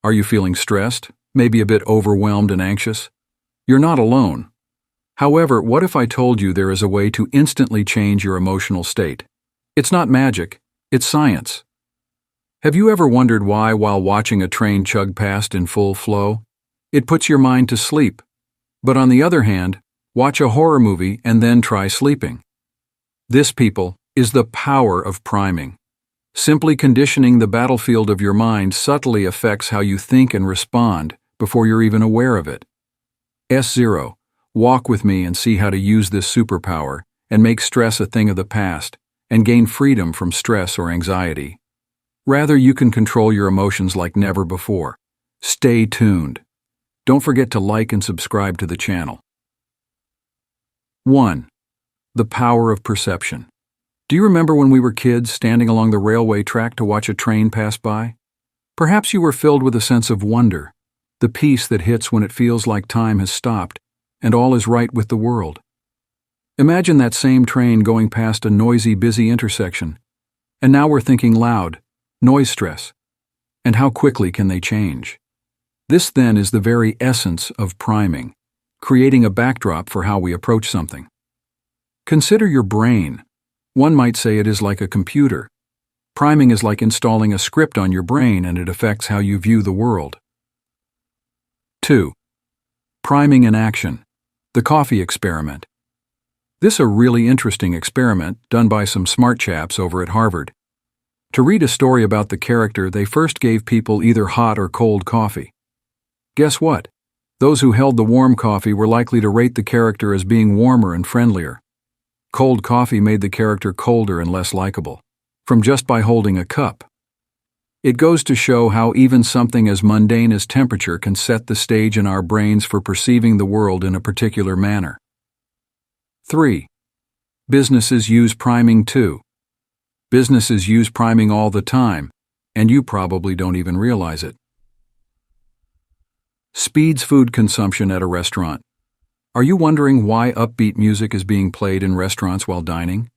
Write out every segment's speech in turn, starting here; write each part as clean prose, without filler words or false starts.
Are you feeling stressed? Maybe a bit overwhelmed and anxious? You're not alone. However, what if I told you there is a way to instantly change your emotional state? It's not magic, it's science. Have you ever wondered why, while watching a train chug past in full flow, it puts your mind to sleep? But on the other hand, watch a horror movie and then try sleeping. This, people, is the power of priming. Simply conditioning the battlefield of your mind subtly affects how you think and respond before you're even aware of it. S0. Walk with me and see how to use this superpower and make stress a thing of the past and gain freedom from stress or anxiety. Rather, you can control your emotions like never before. Stay tuned. Don't forget to like and subscribe to the channel. 1. The power of perception. Do you remember when we were kids standing along the railway track to watch a train pass by? Perhaps you were filled with a sense of wonder, the peace that hits when it feels like time has stopped and all is right with the world. Imagine that same train going past a noisy, busy intersection, and now we're thinking loud, noise stress, and how quickly can they change? This then is the very essence of priming, creating a backdrop for how we approach something. Consider your brain. One might say it is like a computer. Priming is like installing a script on your brain, and it affects how you view the world. 2. Priming in action. The coffee experiment. This is a really interesting experiment done by some smart chaps over at Harvard. To read a story about the character, they first gave people either hot or cold coffee. Guess what? Those who held the warm coffee were likely to rate the character as being warmer and friendlier. Cold coffee made the character colder and less likable, from just by holding a cup. It goes to show how even something as mundane as temperature can set the stage in our brains for perceiving the world in a particular manner. 3. Businesses use priming too. Businesses use priming all the time, and you probably don't even realize it. Speeds food consumption at a restaurant. Are you wondering why upbeat music is being played in restaurants while dining?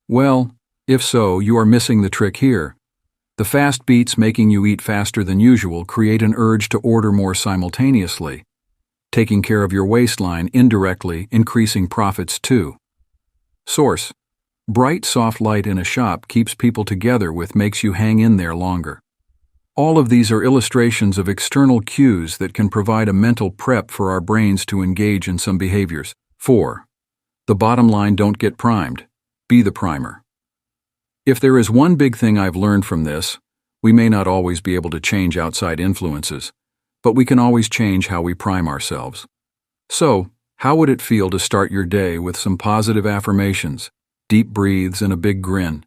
Well, if so, you are missing the trick here. The fast beats making you eat faster than usual create an urge to order more simultaneously, taking care of your waistline, indirectly increasing profits too. Source: bright, soft light in a shop keeps people together with makes you hang in there longer. All of these are illustrations of external cues that can provide a mental prep for our brains to engage in some behaviors. 4. The bottom line: don't get primed. Be the primer. If there is one big thing I've learned from this, we may not always be able to change outside influences, but we can always change how we prime ourselves. So, how would it feel to start your day with some positive affirmations, deep breaths, and a big grin?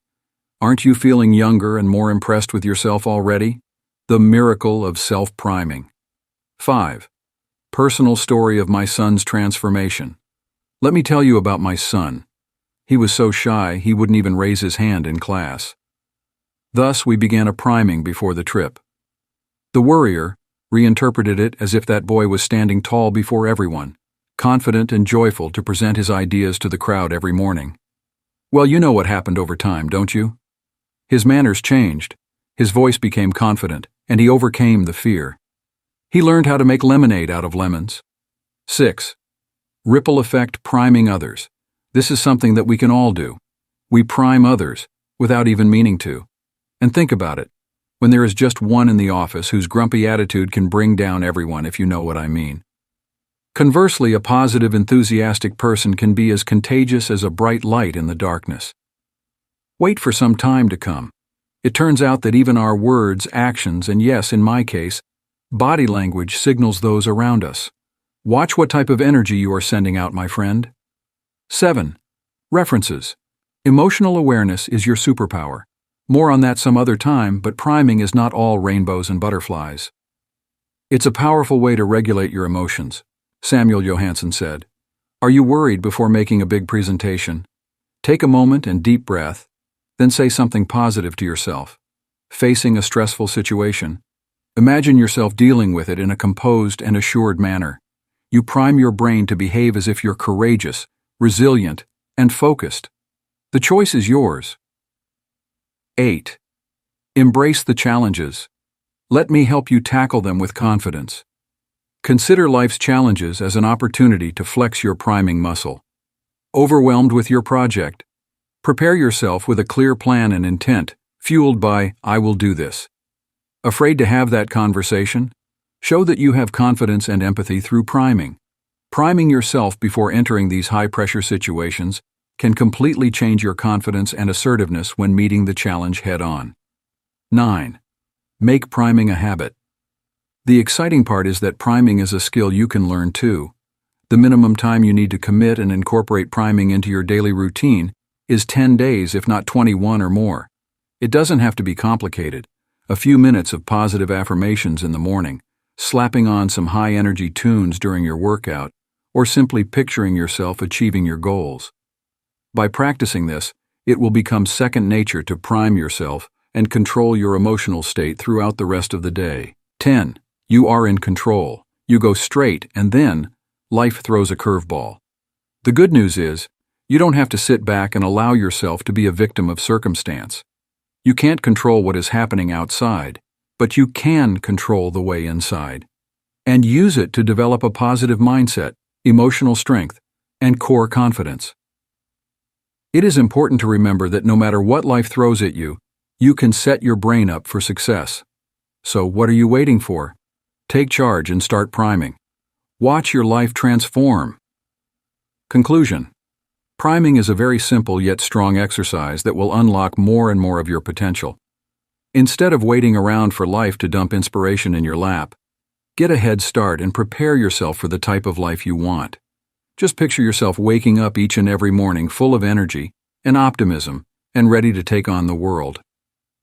Aren't you feeling younger and more impressed with yourself already? The miracle of self-priming. 5. Personal story of my son's transformation. Let me tell you about my son. He was so shy he wouldn't even raise his hand in class. Thus, we began a priming before the trip. The worrier reinterpreted it as if that boy was standing tall before everyone, confident and joyful to present his ideas to the crowd every morning. Well, you know what happened over time, don't you? His manners changed, his voice became confident, and he overcame the fear. He learned how to make lemonade out of lemons. 6. Ripple effect priming others. This is something that we can all do. We prime others without even meaning to. And think about it, when there is just one in the office whose grumpy attitude can bring down everyone, if you know what I mean. Conversely, a positive, enthusiastic person can be as contagious as a bright light in the darkness. Wait for some time to come. It turns out that even our words, actions, and yes, in my case, body language signals those around us. Watch what type of energy you are sending out, my friend. 7. References. Emotional awareness is your superpower. More on that some other time, but priming is not all rainbows and butterflies. It's a powerful way to regulate your emotions. Samuel Johansson said, "Are you worried before making a big presentation? Take a moment and deep breath, then say something positive to yourself. Facing a stressful situation, imagine yourself dealing with it in a composed and assured manner. You prime your brain to behave as if you're courageous, resilient, and focused. The choice is yours. 8. Embrace the challenges. Let me help you tackle them with confidence. Consider life's challenges as an opportunity to flex your priming muscle. Overwhelmed with your project? Prepare yourself with a clear plan and intent, fueled by, "I will do this." Afraid to have that conversation? Show that you have confidence and empathy through priming. Priming yourself before entering these high-pressure situations can completely change your confidence and assertiveness when meeting the challenge head-on. 9. Make priming a habit. The exciting part is that priming is a skill you can learn too. The minimum time you need to commit and incorporate priming into your daily routine is 10 days, if not 21 or more. It doesn't have to be complicated. A few minutes of positive affirmations in the morning, slapping on some high-energy tunes during your workout, or simply picturing yourself achieving your goals. By practicing this, it will become second nature to prime yourself and control your emotional state throughout the rest of the day. 10. You are in control. You go straight, and then life throws a curveball. The good news is, you don't have to sit back and allow yourself to be a victim of circumstance. You can't control what is happening outside, but you can control the way inside. And use it to develop a positive mindset, emotional strength, and core confidence. It is important to remember that no matter what life throws at you, you can set your brain up for success. So what are you waiting for? Take charge and start priming. Watch your life transform. Conclusion. Priming is a very simple yet strong exercise that will unlock more and more of your potential. Instead of waiting around for life to dump inspiration in your lap, get a head start and prepare yourself for the type of life you want. Just picture yourself waking up each and every morning full of energy and optimism and ready to take on the world.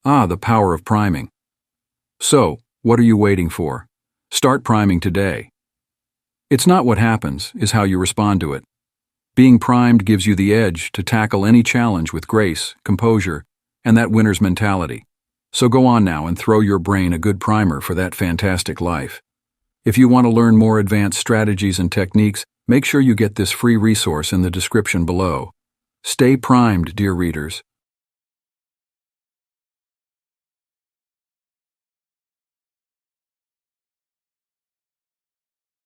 Ah, the power of priming. So, what are you waiting for? Start priming today. It's not what happens, it's how you respond to it. Being primed gives you the edge to tackle any challenge with grace, composure, and that winner's mentality. So go on now and throw your brain a good primer for that fantastic life. If you want to learn more advanced strategies and techniques, make sure you get this free resource in the description below. Stay primed, dear readers.